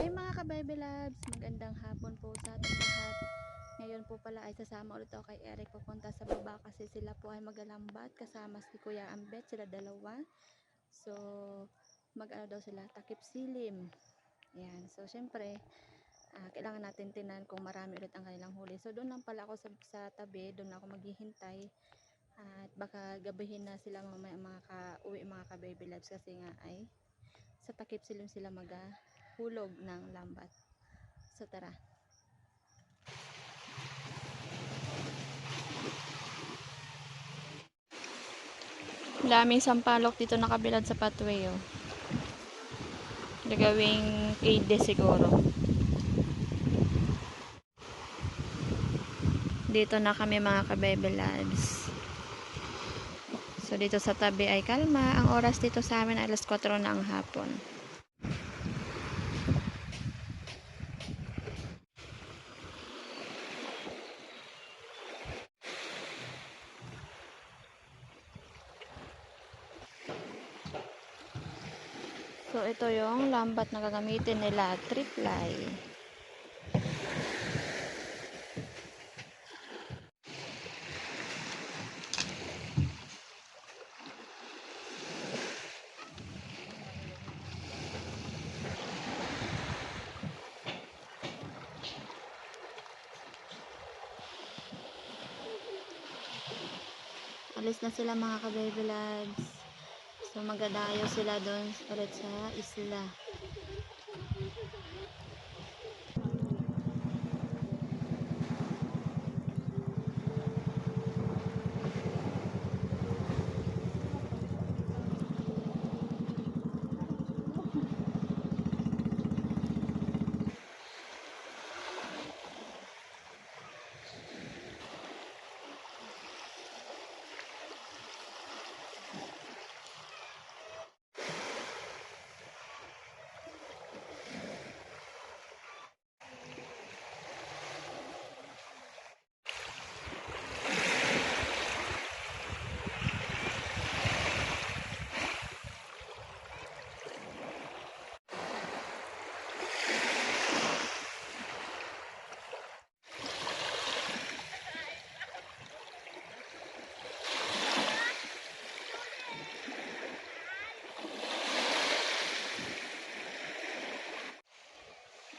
Hi mga ka-Baby Loves! Magandang hapon po sa ating lahat. Ngayon po pala ay sasama ulit ako kay Eric pupunta sa baba kasi sila po ay magalambat kasama si Kuya Ambet, sila dalawa. So, mag-ano daw sila, takip silim. Yan. So, syempre, kailangan natin tinan kung marami ulit ang kanilang huli. So, doon lang pala ako sa tabi, doon ako maghihintay. At baka gabihin na sila mamaya uwi mga ka-Baby Loves kasi nga ay sa takip silim sila hulog ng lambat. So tara. Daming sampalok dito nakabilad sa pathway oh. Gagawing KD siguro. Dito na kami mga ka-Baby Loves. So dito sa tabi ay kalma. Ang oras dito sa amin ay alas 4 na ang hapon. So ito yung lambat na gagamitin nila, triply. Alis na sila mga ka-Baby Loves. So magdadayo sila doon ulit sa isla.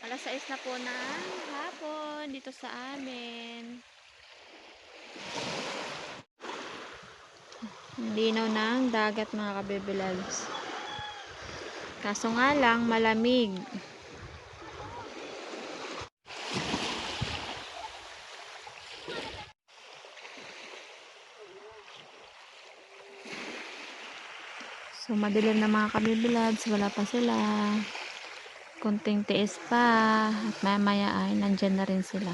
Alas 6 na po ng hapon dito sa amin. Linaw ng dagat mga ka-Baby Loves. Kaso nga lang malamig. So madilim na mga ka-Baby Loves, wala pa sila. Kunting tiis pa at maya ay nandyan na rin sila.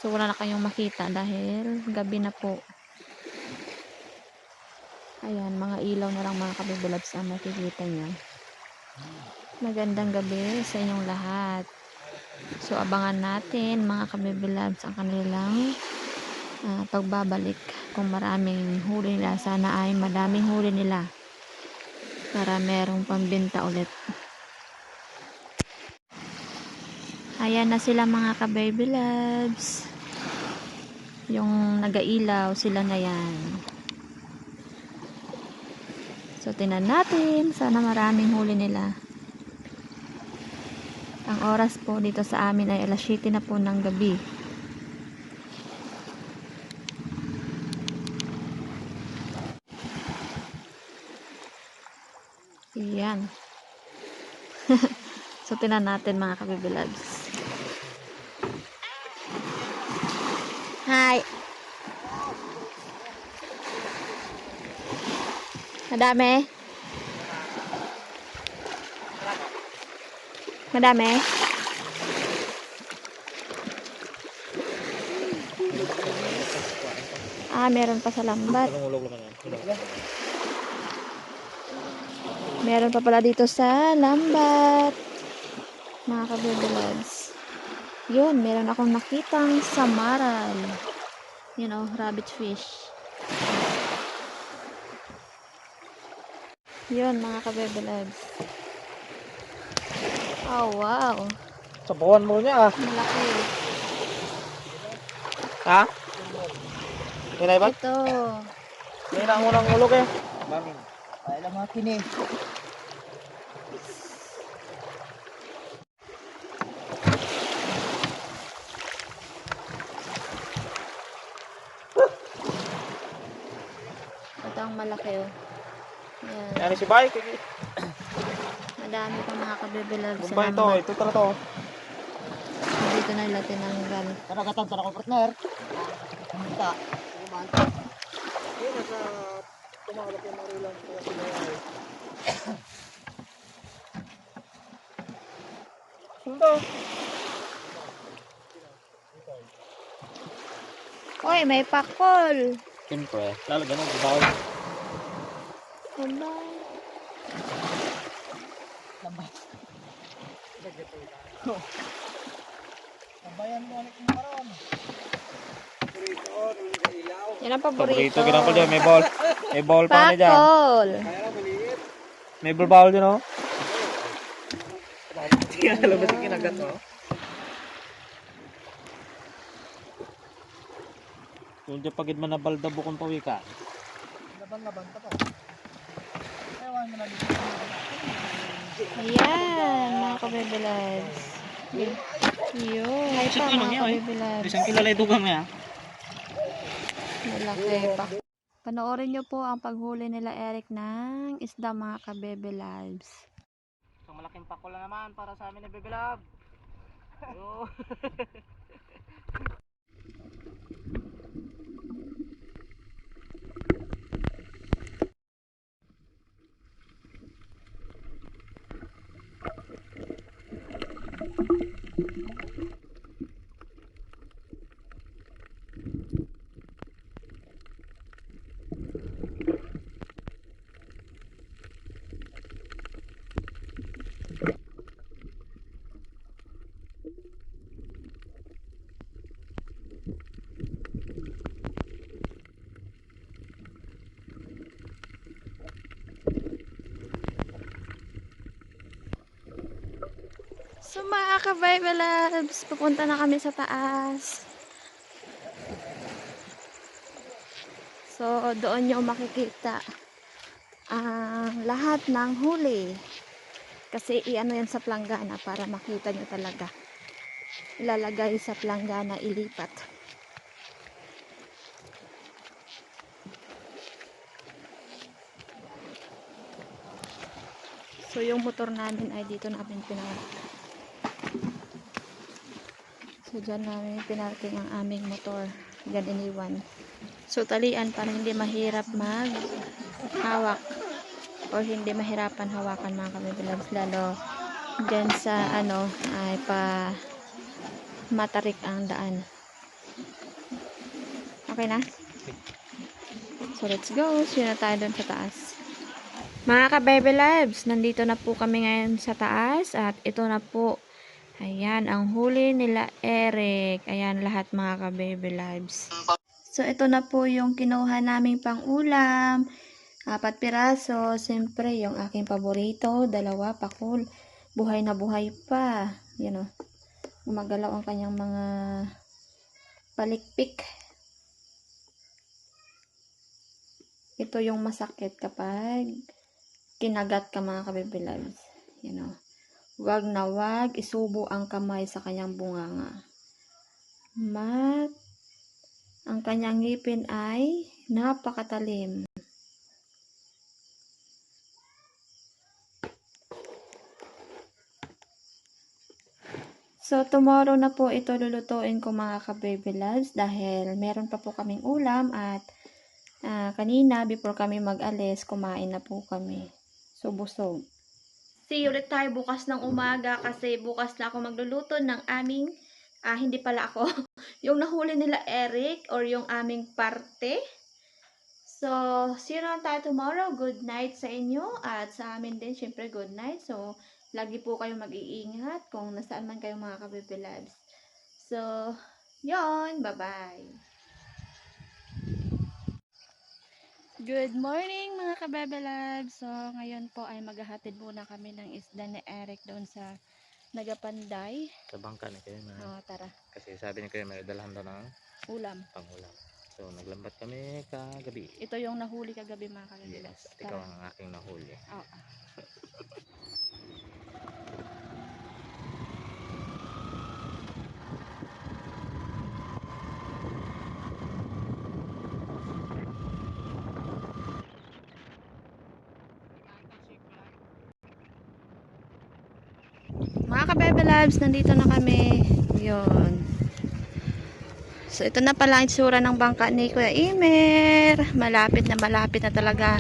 So wala na kayong makita dahil gabi na po. Ayan, mga ilaw na lang mga ka-Baby Loves ang makikita nyo. Magandang gabi sa inyong lahat. So abangan natin mga ka-Baby Loves ang kanilang pagbabalik. Kung maraming huli nila, sana ay madaming huli nila para merong pambenta ulit. Ayan na sila mga ka-Baby Loves. Yung nagailaw sila na yan. So tinan natin, sana maraming huli nila. Ang oras po dito sa amin ay alas 7 na po ng gabi. Yan. So tinan natin mga ka-Baby Loves. Hi. Madami. Madami. Meron pa sa lambat. Meron pa pala dito sa lambat. Mga ka-Baby Loves. Yun, meron akong nakitang samaral. You know, rabbit fish. Yun mga kabebe loves. Oh wow. Sabawan mo niya ah. Malaki. Ha? Hinay ba? Ito. May na unang ulog eh. Mami, ay lang mga kini. Ito ang malaki oh. Yan. Yan si Bay. Madami pa mga kabebe loves. Gumbay ito. Ito tara to. Dito na nila tinanggal. Karagatan tara ko partner. Kumita. Kuman. Yun nasa tumalap yung marilang ko kasi na. Sundo. Uy, may pakol. Siyempre, lalagyan mo bawal. Aba. Lambay. Lambayan mo ulit mo karon. Yan ang paborito. Paborito kinang ko dyan. May ball. May ball pa na dyan. Pakol. May ball dyan oh. Tingnan alam ba sa kinagat mo? Kung dyan pagid man na balda bukong pawika. Laban-laban pa to. Ewan mo na dito. Ayan, mga kabebe loves. Yun. Hay pa mga kabebe loves. Isang kilala dugang niya. Malaki pa. Panoorin nyo po ang paghuli nila Eric ng isda mga kabebe loves. So malaking pakula naman para sa amin na Bebelab. Yo. So mga kabebe loves, pupunta na kami sa taas. So doon nyo makikita ang lahat ng huli. Kasi iano yan sa planggana para makita nyo talaga. Ilalagay sa planggana, ilipat. So yung motor namin ay dito namin pinark. So dyan namin pinarking ang aming motor. Dyan iniwan. So talian para hindi mahirap mag hawak or hindi mahirapan hawakan mga kabibilabs, lalo dyan sa ano ay pa matarik ang daan. Okay na? So let's go. See na tayo dun sa taas. Mga ka-baby lives, nandito na po kami ngayon sa taas at ito na po. Ayan, ang huli nila Eric. Ayan lahat mga ka-baby lives. So ito na po yung kinuha naming pang ulam. 4 piraso. Siyempre yung aking paborito, 2 pakul. Buhay na buhay pa. Yan o. Gumagalaw ang kanyang mga palikpik. Ito yung masakit kapag kinagat ka mga ka-baby lives. Yan o. Wag na wag isubo ang kamay sa kanyang bunganga. Ang kanyang ngipin ay napakatalim. So, tomorrow na po ito lulutuin ko mga ka-baby loves dahil meron pa po kaming ulam at kanina before kami mag-alis, kumain na po kami. So, busog. See you ulit tayo bukas ng umaga kasi bukas na ako magluluto ng aming, hindi pala ako, yung nahuli nila Eric or yung aming parte. So, see you na tayo tomorrow. Good night sa inyo at sa amin din, syempre good night. So, lagi po kayong mag-iingat kung nasaan man kayo mga ka-baby loves. So, yon, bye-bye. Good morning mga kabebe loves. So ngayon po ay maghahatid muna kami ng isda ni Eric doon sa Nagapanday. Sa bangka ni kayo na. Tara, Kasi sabi ni kayo may dalhan daw ng ulam. pangulam. So naglambat kami kagabi. Ito yung nahuli kagabi mga kabebe Yes, loves. at ikaw Tara. ang aking nahuli. Oo. Mga kabebe loves, nandito na kami. Yun. So ito na pala ang itsura ng bangka ni Kuya Imer. Malapit na talaga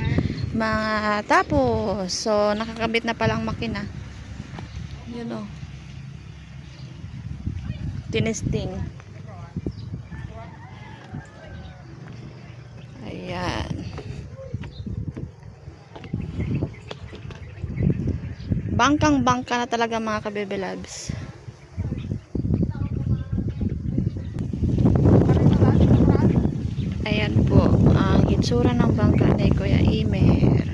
mga tapos. So nakakabit na palang makina. Yun o. Tinesting. Ayan. Bangkang bangka na talaga mga kabebe loves. Ayan po ang itsura ng bangka ni Kuya Imer.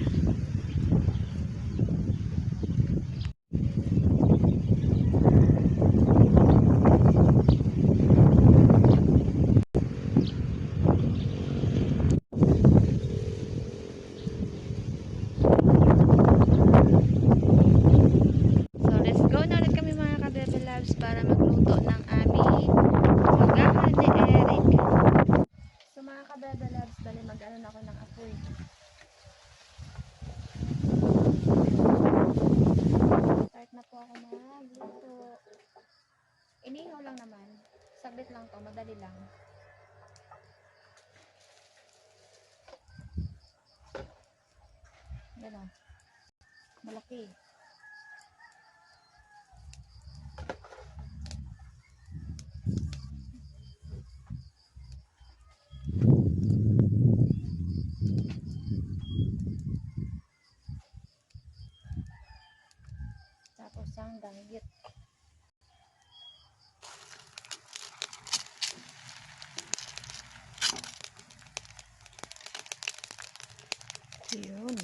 So let's go na ulit kami mga kabebe loves para magluto ng aming magahan ni Eric. So mga kabebe loves, bali mag-ano na ako ng apoy. Start na po ako magluto. Inihaw lang naman. Saglit lang to, madali lang. Gano'n. Malaki. Tapos ang danggit. Yun.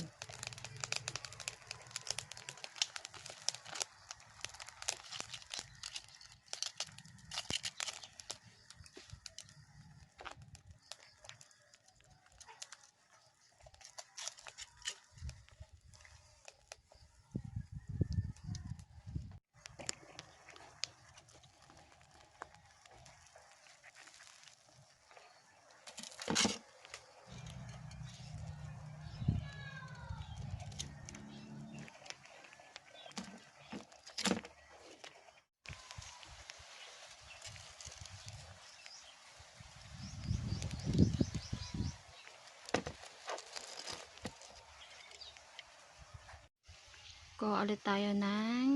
Kuha ulit tayo ng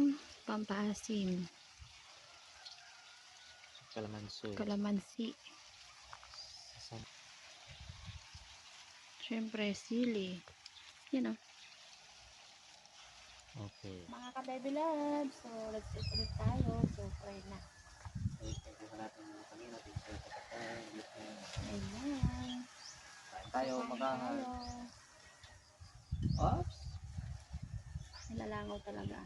pampaasim. Kalamansi. Siyempre, sili. Yun o. Okay. Mga ka-baby loves, so let's eat ulit tayo. So, try na. Ayan. Tayo Kain magahan. tayo. Oops. Nilalangaw talaga.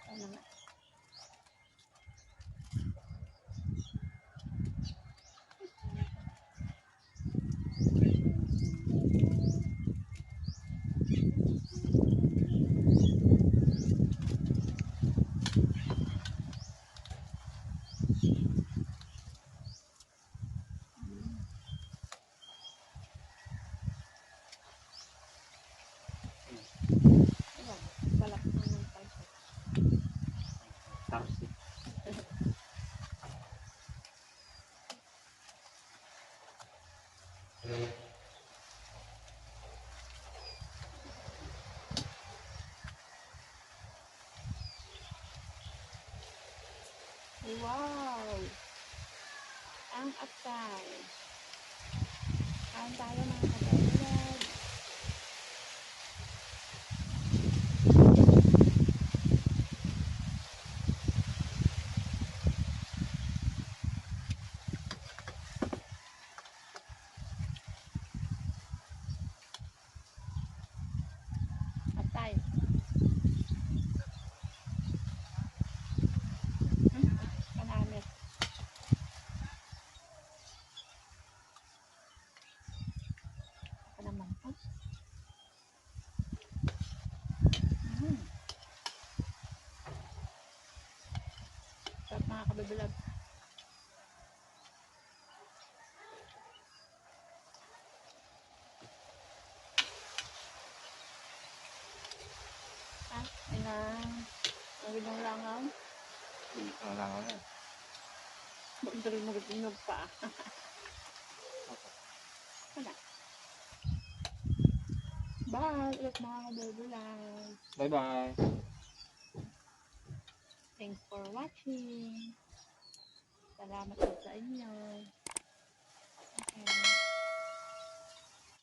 Ano nga. Ayan. Balak na ng palso. Tarsi. Wow! Ang atay. Kain tayo mga ka-baby loves. Baby love. Ah, ay na. Ang ng langaw. Wala ko na. Bakit rin mag-inog pa? Wala. Bye! Ulit mga baby love. Bye-bye. Thanks for watching. Salamat po sa inyo. Okay.